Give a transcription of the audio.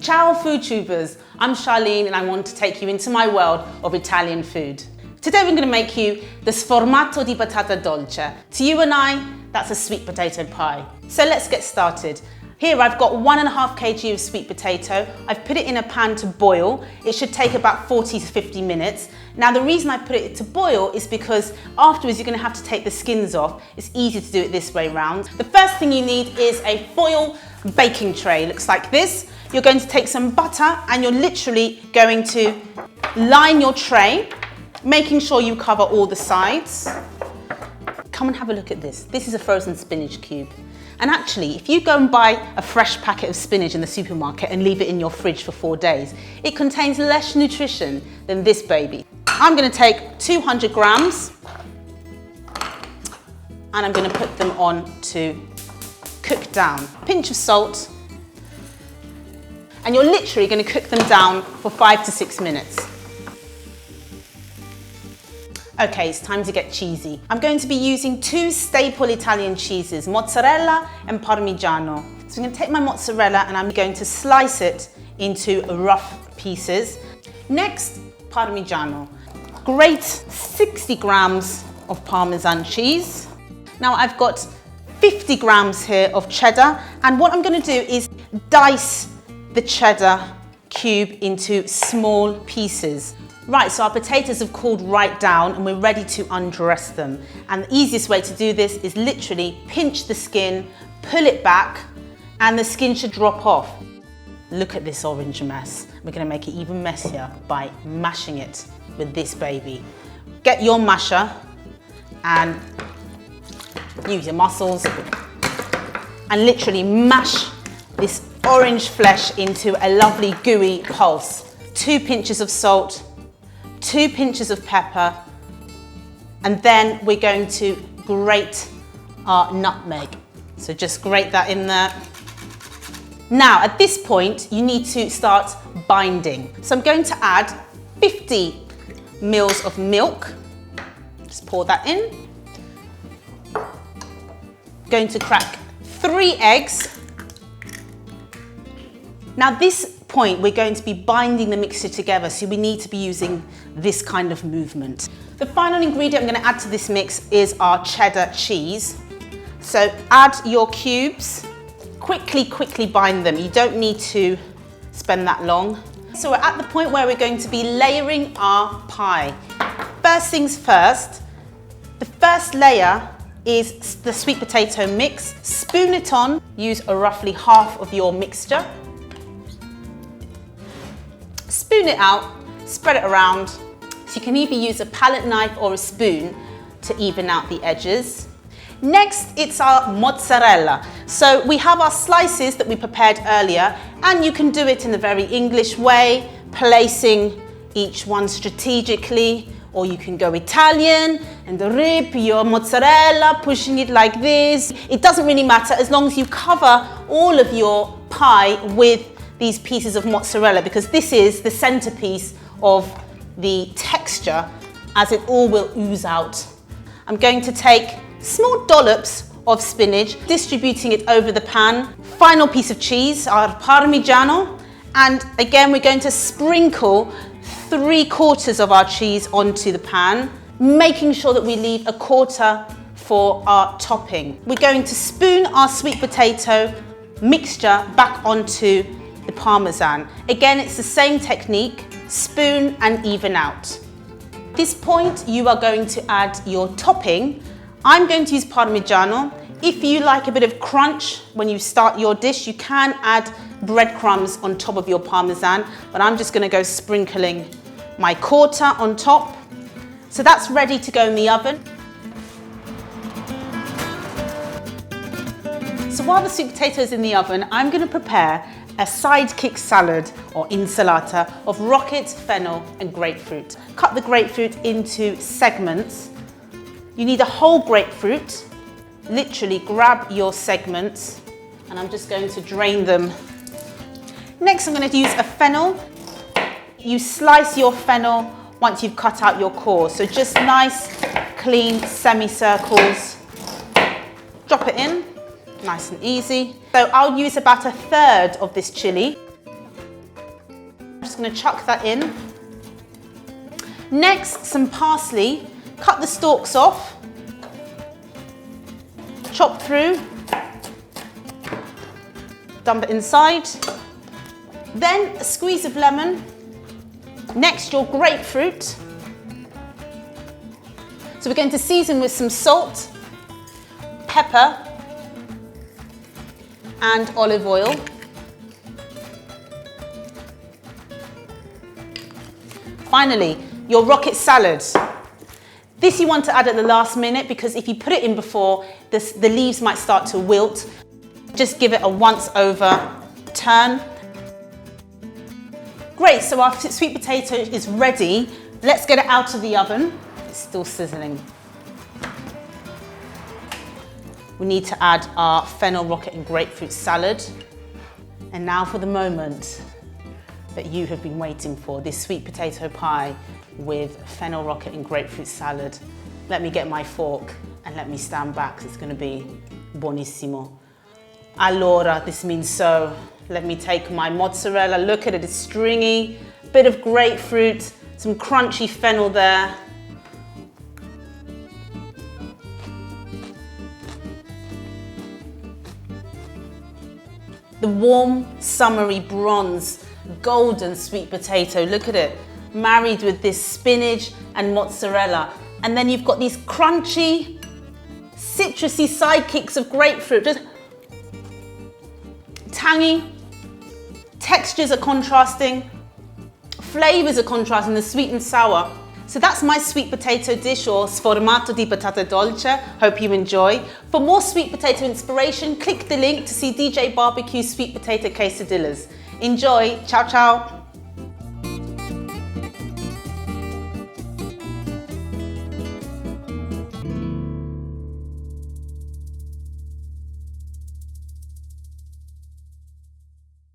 Ciao Food Tubers, I'm Charlene and I want to take you into my world of Italian food. Today we're going to make you the sformato di patata dolce. To you and I, that's a sweet potato pie. So let's get started. Here I've got 1.5 kg of sweet potato. I've put it in a pan to boil. It should take about 40 to 50 minutes. Now the reason I put it to boil is because afterwards you're going to have to take the skins off. It's easier to do it this way round. The first thing you need is a foil baking tray. It looks like this. You're going to take some butter and you're literally going to line your tray, making sure you cover all the sides. Come and have a look at this. This is a frozen spinach cube. And actually, if you go and buy a fresh packet of spinach in the supermarket and leave it in your fridge for 4 days, it contains less nutrition than this baby. I'm going to take 200 grams and I'm going to put them on to cook down. Pinch of salt. And you're literally going to cook them down for 5 to 6 minutes. Okay, it's time to get cheesy. I'm going to be using 2 staple Italian cheeses, mozzarella and parmigiano. So I'm going to take my mozzarella and I'm going to slice it into rough pieces. Next, parmigiano. Grate 60 grams of parmesan cheese. Now I've got 50 grams here of cheddar, and what I'm going to do is dice the cheddar cube into small pieces. Right, so our potatoes have cooled right down and we're ready to undress them. And the easiest way to do this is literally pinch the skin, pull it back, and the skin should drop off. Look at this orange mess. We're going to make it even messier by mashing it with this baby. Get your masher and use your muscles and literally mash this orange flesh into a lovely gooey pulse. 2 pinches of salt, 2 pinches of pepper, and then we're going to grate our nutmeg. So just grate that in there. Now at this point you need to start binding. So I'm going to add 50 mils of milk. Just pour that in. Going to crack 3 eggs. Now this point we're going to be binding the mixture together, so we need to be using this kind of movement. The final ingredient I'm going to add to this mix is our cheddar cheese. So add your cubes, quickly bind them. You don't need to spend that long. So we're at the point where we're going to be layering our pie. First things first, the first layer is the sweet potato mix. Spoon it on, use roughly half of your mixture. Spoon it out, spread it around. So you can either use a palette knife or a spoon to even out the edges. Next, it's our mozzarella. So we have our slices that we prepared earlier, and you can do it in the very English way, placing each one strategically, or you can go Italian and rip your mozzarella, pushing it like this. It doesn't really matter as long as you cover all of your pie with these pieces of mozzarella, because this is the centerpiece of the texture as it all will ooze out. I'm going to take small dollops of spinach, distributing it over the pan. Final piece of cheese, our parmigiano, and again we're going to sprinkle 3/4 of our cheese onto the pan, making sure that we leave 1/4 for our topping. We're going to spoon our sweet potato mixture back onto the parmesan. Again, it's the same technique, spoon and even out. At this point, you are going to add your topping. I'm going to use parmigiano. If you like a bit of crunch when you start your dish, you can add breadcrumbs on top of your parmesan, but I'm just going to go sprinkling my 1/4 on top. So that's ready to go in the oven. So while the sweet potato is in the oven, I'm going to prepare a sidekick salad or insalata of rocket, fennel and grapefruit. Cut the grapefruit into segments. You need a whole grapefruit. Literally grab your segments and I'm just going to drain them. Next I'm going to use a fennel. You slice your fennel once you've cut out your core. So just nice, clean semicircles. Drop it in. Nice and easy. So I'll use about 1/3 of this chili. going to chuck that in. Next, some parsley. Cut the stalks off. Chop through. Dump it inside. Then a squeeze of lemon. Next, your grapefruit. So we're going to season with some salt, pepper, and olive oil. Finally, your rocket salad. This you want to add at the last minute because if you put it in before, the leaves might start to wilt. Just give it a once over turn. Great, so our sweet potato is ready. Let's get it out of the oven. It's still sizzling. We need to add our fennel, rocket and grapefruit salad. And now for the moment that you have been waiting for, this sweet potato pie with fennel, rocket and grapefruit salad. Let me get my fork and let me stand back, 'cause it's going to be buonissimo. Allora, this means so. Let me take my mozzarella. Look at it, it's stringy. Bit of grapefruit, some crunchy fennel there. The warm, summery, bronze, golden sweet potato. Look at it, married with this spinach and mozzarella. And then you've got these crunchy, citrusy sidekicks of grapefruit. Just tangy, textures are contrasting, flavors are contrasting, the sweet and sour. So that's my sweet potato dish, or sformato di patate dolce. Hope you enjoy. For more sweet potato inspiration, click the link to see DJ Barbecue's sweet potato quesadillas. Enjoy, ciao ciao.